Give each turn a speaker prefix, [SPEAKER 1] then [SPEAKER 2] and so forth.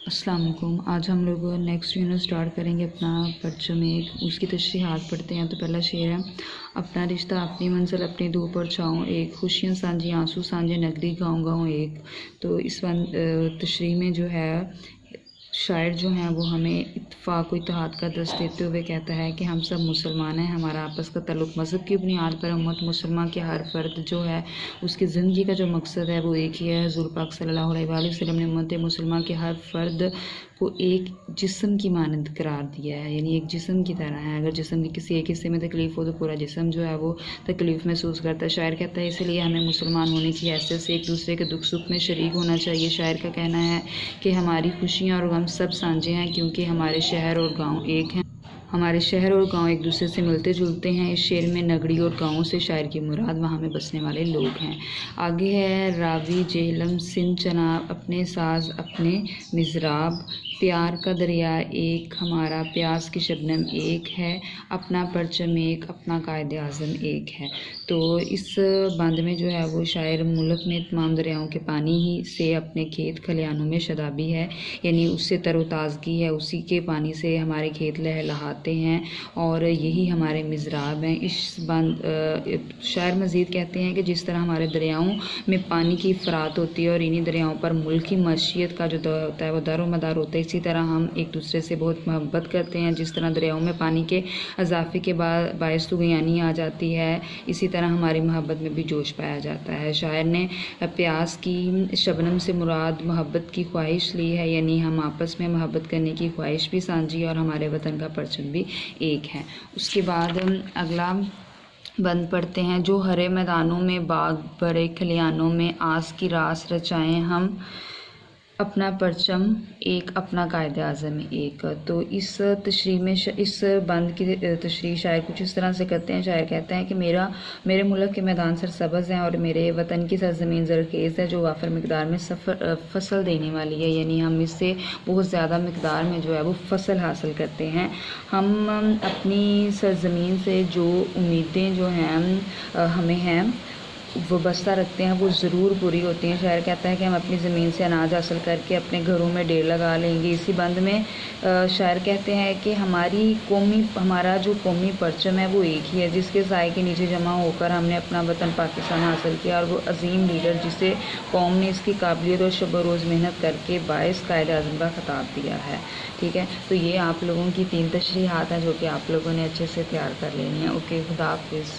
[SPEAKER 1] अस्सलाम वालेकुम। आज हम लोग नेक्स्ट यूनिट स्टार्ट करेंगे अपना परचम एक, उसकी तशरीहात पढ़ते हैं। तो पहला शेर है, अपना रिश्ता अपनी मंजिल अपनी धूप और छाऊँ एक, खुशियाँ सांझी आंसू सांझे नगरी गाँव गाँव एक। तो इस तशरीह में जो है शायर जो हैं वो हमें इत्तेफाक व इत्तेहाद का दर्स देते हुए कहता है कि हम सब मुसलमान हैं, हमारा आपस का ताल्लुक मज़हब की बुनियाद पर उम्मत मुसलमान के हर फ़र्द जो है उसकी ज़िंदगी का जो मकसद है वो एक ही है। हुज़ूर पाक सल्लल्लाहु अलैहि वसल्लम ने उम्मत मुसलमान के हर फ़र्द को एक जिस्म की मानंद करार दिया है, यानी एक जिस्म की तरह है। अगर जिस्म की किसी एक हिस्से में तकलीफ़ हो तो पूरा जिस्म जो है वो तकलीफ़ महसूस करता है। शायर कहता है इसलिए हमें मुसलमान होने की हैसियत से एक दूसरे के दुख सुख में शरीक होना चाहिए। शायर का कहना है कि हमारी खुशियाँ और गम सब साझे हैं क्योंकि हमारे शहर और गाँव एक हैं, हमारे शहर और गांव एक दूसरे से मिलते जुलते हैं। इस शेर में नगरी और गाँवों से शायर की मुराद वहाँ में बसने वाले लोग हैं। आगे है, रावी जेहलम सिंध चनाब अपने साज अपने मिज़राब, प्यार का दरिया एक हमारा प्यास की शबनम एक है, अपना परचम एक अपना कायद आज़म एक है। तो इस बंद में जो है वो शायर मुल्क में तमाम दरियाओं के पानी ही से अपने खेत खलियानों में शदाबी है, यानी उससे तरोताज़गी है, उसी के पानी से हमारे खेत लहलहाते हैं और यही हमारे मिज़राब हैं। इस बंद शायर मज़ीद कहते हैं कि जिस तरह हमारे दरियाओं में पानी की फ़रात होती है और इन्हीं दरियाओं पर मुल्क की मईशत का जो होता है वो दारो मदार होता है, इसी तरह हम एक दूसरे से बहुत मोहब्बत करते हैं। जिस तरह दरियाओं में पानी के इजाफे के बाद बायस तुग़यानी आ जाती है, इसी तरह हमारी मोहब्बत में भी जोश पाया जाता है। शायर ने प्यास की शबनम से मुराद मोहब्बत की ख्वाहिश ली है, यानी हम आपस में मोहब्बत करने की ख्वाहिश भी सांझी और हमारे वतन का परचम भी एक है। उसके बाद अगला बंद पढ़ते हैं, जो हरे मैदानों में बाग बड़े खलियानों में आस की रास रचाएं हम, अपना परचम एक अपना कायद आज़म एक। तो इस तशरीह में इस बंद की तशरीह शायर कुछ इस तरह से करते हैं। शायर कहते हैं कि मेरे मुल्क के मैदान सरसब्ज़ हैं और मेरे वतन की सरज़मीन ज़रख़ेज़ है जो वाफर मिकदार में फसल देने वाली है, यानी हम इससे बहुत ज़्यादा मिकदार में जो है वो फसल हासिल करते हैं। हम अपनी सरज़मीन से जो उम्मीदें जो हैं हमें हैं वो बस्ता रखते हैं, वो ज़रूर पूरी होती हैं। शायर कहता है कि हम अपनी ज़मीन से अनाज हासिल करके अपने घरों में ढेर लगा लेंगे। इसी बंद में शायर कहते हैं कि हमारा जो कौमी परचम है वो एक ही है, जिसके साए के नीचे जमा होकर हमने अपना वतन पाकिस्तान हासिल किया और वो अजीम लीडर जिसे कौम ने इसकी काबिलियत और शब रोज़ मेहनत करके बाइस कायद आज़म का खिताब दिया है। ठीक है, तो ये आप लोगों की 3 तशरीहात हैं जो कि आप लोगों ने अच्छे से तैयार कर लेनी है। ओके, खुदा हाफिज़।